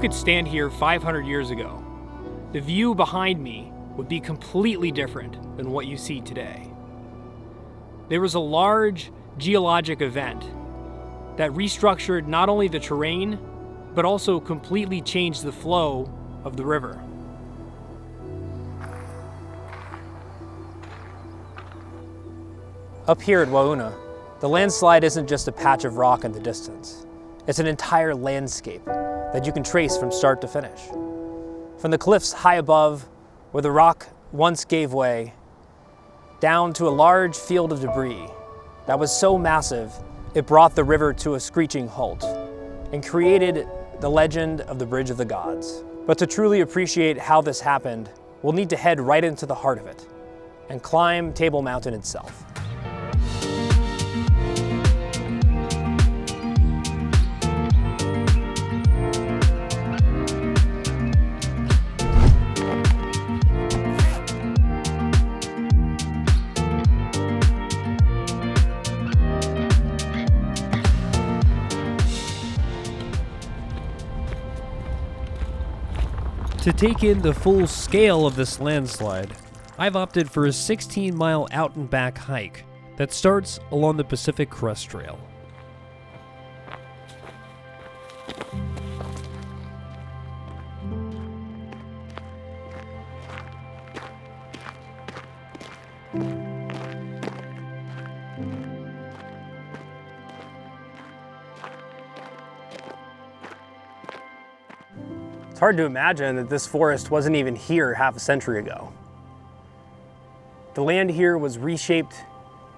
could stand here 500 years ago, the view behind me would be completely different than what you see today. There was a large geologic event that restructured not only the terrain, but also completely changed the flow of the river. Up here at Wauna, the landslide isn't just a patch of rock in the distance. It's an entire landscape that you can trace from start to finish. From the cliffs high above, where the rock once gave way, down to a large field of debris that was so massive, it brought the river to a screeching halt and created the legend of the Bridge of the Gods. But to truly appreciate how this happened, we'll need to head right into the heart of it and climb Table Mountain itself. To take in the full scale of this landslide, I've opted for a 16-mile out and back hike that starts along the Pacific Crest Trail. It's hard to imagine that this forest wasn't even here half a century ago. The land here was reshaped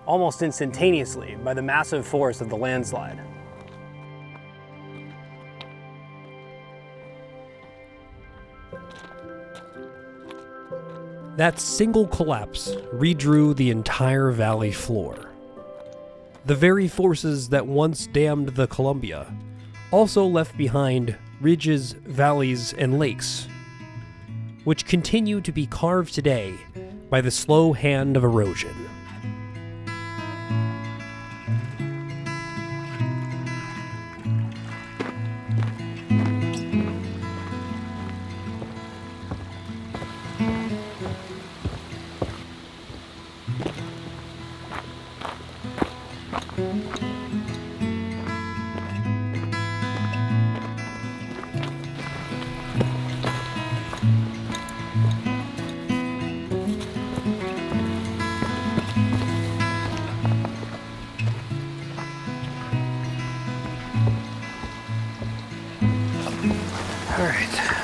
almost instantaneously by the massive force of the landslide. That single collapse redrew the entire valley floor. The very forces that once dammed the Columbia also left behind ridges, valleys, and lakes, which continue to be carved today by the slow hand of erosion.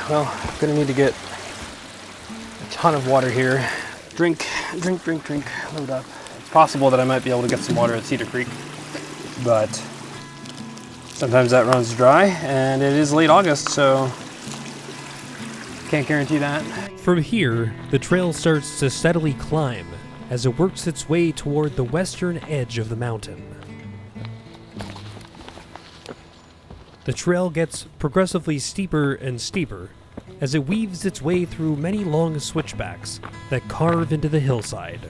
Well, I'm gonna need to get a ton of water here. Drink, load up. It's possible that I might be able to get some water at Cedar Creek, but sometimes that runs dry, and it is late August, so can't guarantee that. From here, the trail starts to steadily climb as it works its way toward the western edge of the mountain. The trail gets progressively steeper and steeper as it weaves its way through many long switchbacks that carve into the hillside.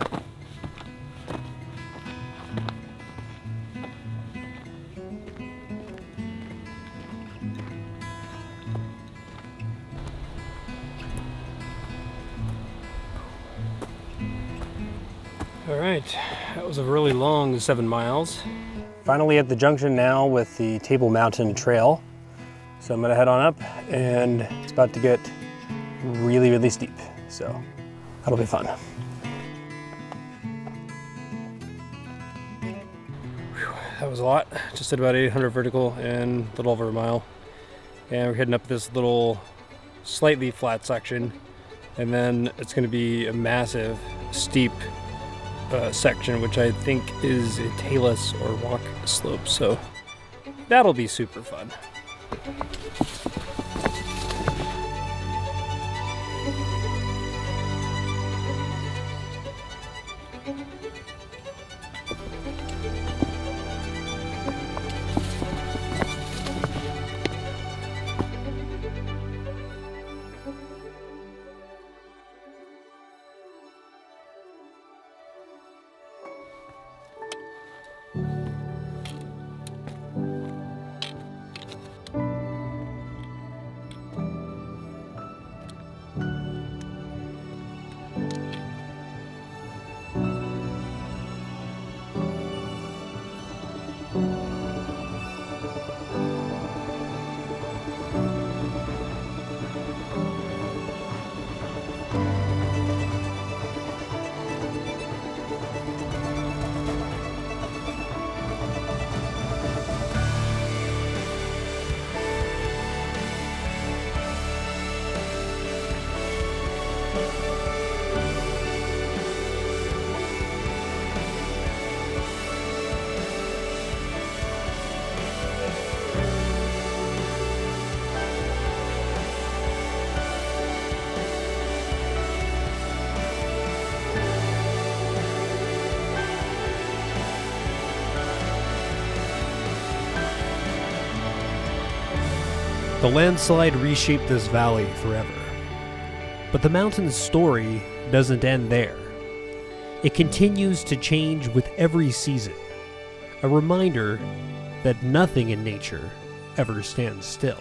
All right, that was a really long 7 miles. Finally at the junction now with the Table Mountain Trail. So I'm gonna head on up, and it's about to get really, really steep. So that'll be fun. Whew, that was a lot. Just did about 800 vertical and a little over a mile. And we're heading up this little slightly flat section. And then it's gonna be a massive, steep section, which I think is a talus or rock slope. So that'll be super fun. The landslide reshaped this valley forever. But the mountain's story doesn't end there. It continues to change with every season, a reminder that nothing in nature ever stands still.